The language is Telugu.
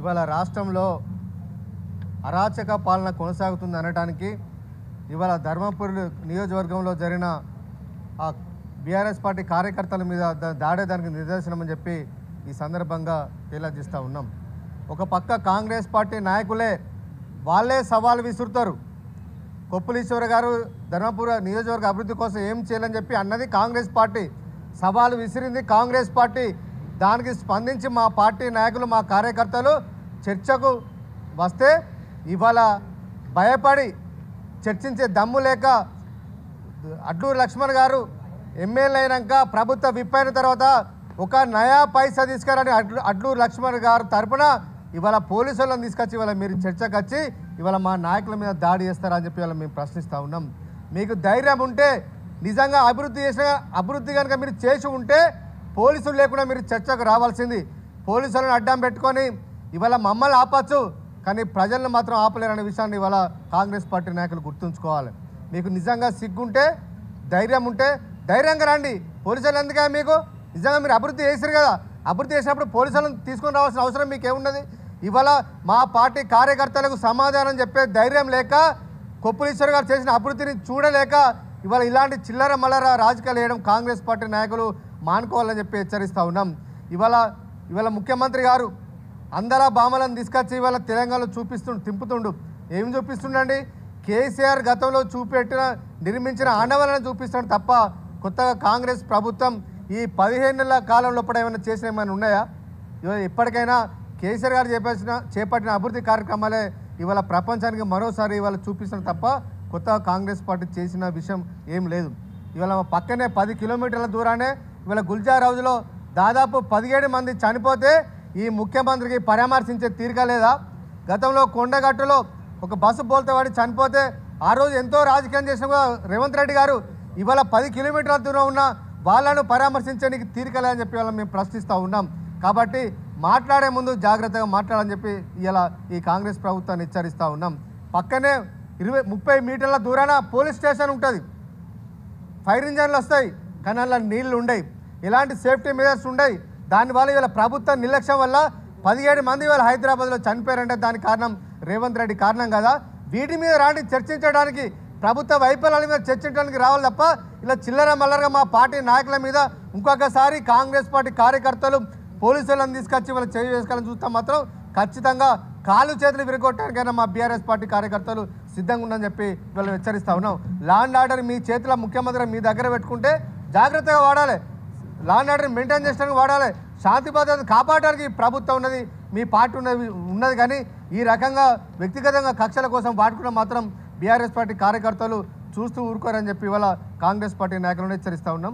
ఇవాళ రాష్ట్రంలో అరాచక పాలన కొనసాగుతుంది అనడానికి ఇవాళ ధర్మపురి నియోజకవర్గంలో జరిగిన ఆ బీఆర్ఎస్ పార్టీ కార్యకర్తల మీద దాడేదానికి నిదర్శనం అని చెప్పి ఈ సందర్భంగా తెలియజేస్తూ ఉన్నాం. ఒక పక్క కాంగ్రెస్ పార్టీ నాయకులే వాళ్ళే సవాల్ విసురుతారు. కొప్పులీశ్వర గారు ధర్మపురి నియోజకవర్గ అభివృద్ధి కోసం ఏం చేయాలని చెప్పి అన్నది కాంగ్రెస్ పార్టీ, సవాలు విసిరింది కాంగ్రెస్ పార్టీ. దానికి స్పందించి మా పార్టీ నాయకులు మా కార్యకర్తలు చర్చకు వస్తే ఇవాళ భయపడి చర్చించే దమ్ము లేక అడ్లూరు లక్ష్మణ్ గారు ఎమ్మెల్యే అయినాక ప్రభుత్వ విప్ అయిన తర్వాత ఒక నయా పైసా తీసుకురాని అడ్లూరు లక్ష్మణ్ గారు తరపున ఇవాళ పోలీసులను తీసుకొచ్చి ఇవాళ మీరు చర్చకు వచ్చి ఇవాళ మా నాయకుల మీద దాడి చేస్తారని చెప్పి ఇవాళ మేము ప్రశ్నిస్తూ ఉన్నాం. మీకు ధైర్యం ఉంటే నిజంగా అభివృద్ధి కనుక మీరు చేసి ఉంటే పోలీసులు లేకుండా మీరు చర్చకు రావాల్సింది. పోలీసులను అడ్డం పెట్టుకొని ఇవాళ మమ్మల్ని ఆపచ్చు, కానీ ప్రజలను మాత్రం ఆపలేరనే విషయాన్ని ఇవాళ కాంగ్రెస్ పార్టీ నాయకులు గుర్తుంచుకోవాలి. మీకు నిజంగా సిగ్గుంటే ధైర్యం ఉంటే ధైర్యంగా రండి. పోలీసులు ఎందుకే మీకు నిజంగా మీరు అభివృద్ధి చేశారు కదా, అభివృద్ధి చేసినప్పుడు పోలీసులను తీసుకొని రావాల్సిన అవసరం మీకేమున్నది? ఇవాళ మా పార్టీ కార్యకర్తలకు సమాధానం చెప్పే ధైర్యం లేక కొప్పులీశ్వర్ గారు చేసిన అభివృద్ధిని చూడలేక ఇవాళ ఇలాంటి చిల్లర మల్లర రాజకీయాలు వేయడం కాంగ్రెస్ పార్టీ నాయకులు మానుకోవాలని చెప్పి హెచ్చరిస్తూ ఉన్నాం. ఇవాళ ముఖ్యమంత్రి గారు అందరా బామలను తీసుకొచ్చి ఇవాళ తెలంగాణలో తింపుతుండు. ఏం చూపిస్తుండండి? కేసీఆర్ గతంలో నిర్మించిన ఆనవాళ్ళను చూపిస్తాడు తప్ప కొత్తగా కాంగ్రెస్ ప్రభుత్వం ఈ 15 నెలల కాలంలో ఏమైనా చేసిన ఏమైనా ఉన్నాయా? ఇవాళ ఎప్పటికైనా కేసీఆర్ గారు చేపట్టిన అభివృద్ధి కార్యక్రమాలే ఇవాళ ప్రపంచానికి మరోసారి ఇవాళ చూపిస్తాడు తప్ప కొత్తగా కాంగ్రెస్ పార్టీ చేసిన విషయం ఏం లేదు. ఇవాళ పక్కనే 10 కిలోమీటర్ల దూరానే ఇవాళ గుల్జార్ హౌజ్లో దాదాపు 17 మంది చనిపోతే ఈ ముఖ్యమంత్రికి పరామర్శించే తీరిక లేదా? గతంలో కొండగట్టులో ఒక బస్సు బోల్తా వాడి చనిపోతే ఆ రోజు ఎంతో రాజకీయం చేసిన రేవంత్ రెడ్డి గారు ఇవాళ 10 కిలోమీటర్ల దూరం ఉన్న వాళ్ళను పరామర్శించడానికి తీరిక లేదని చెప్పి వాళ్ళని మేము ప్రశ్నిస్తూ ఉన్నాం. కాబట్టి మాట్లాడే ముందు జాగ్రత్తగా మాట్లాడాలని చెప్పి ఇలా ఈ కాంగ్రెస్ ప్రభుత్వాన్ని హెచ్చరిస్తూ ఉన్నాం. పక్కనే 20-30 మీటర్ల దూరాన పోలీస్ స్టేషన్ ఉంటుంది, ఫైర్ ఇంజన్లు వస్తాయి, కానీ అలా నీళ్లు ఉండయి, ఇలాంటి సేఫ్టీ మెజర్స్ ఉండయి. దానివల్ల ఇవాళ ప్రభుత్వ నిర్లక్ష్యం వల్ల 17 మంది ఇవాళ హైదరాబాద్లో చనిపోయారంటే దానికి కారణం రేవంత్ రెడ్డి కారణం కదా. వీటి మీద రాండి చర్చించడానికి, ప్రభుత్వ వైఫల్యాల మీద చర్చించడానికి రావాలి తప్ప ఇలా చిల్లర మల్లరగా మా పార్టీ నాయకుల మీద ఇంకొకసారి కాంగ్రెస్ పార్టీ కార్యకర్తలు పోలీసులను తీసుకొచ్చి వాళ్ళు చేయి వేసుకోవాలని చూస్తే మాత్రం ఖచ్చితంగా కాలు చేతులు విరగొట్టడానికైనా మా బీఆర్ఎస్ పార్టీ కార్యకర్తలు సిద్ధంగా ఉందని చెప్పి వీళ్ళు హెచ్చరిస్తూ ఉన్నాం. లా అండ్ ఆర్డర్ మీ చేతిలో ముఖ్యమంత్రి మీ దగ్గర పెట్టుకుంటే జాగ్రత్తగా వాడాలి, లా అండ్ ఆర్డర్ మెయింటైన్ చేయడానికి వాడాలి, శాంతి భద్రత కాపాడడానికి ప్రభుత్వం ఉన్నది, మీ పార్టీ ఉన్నది కానీ ఈ రకంగా వ్యక్తిగతంగా కక్షల కోసం వాడుకున్న మాత్రం బీఆర్ఎస్ పార్టీ కార్యకర్తలు చూస్తూ ఊరుకోరని చెప్పి ఇవాళ కాంగ్రెస్ పార్టీ నాయకులను హెచ్చరిస్తూ ఉన్నాం.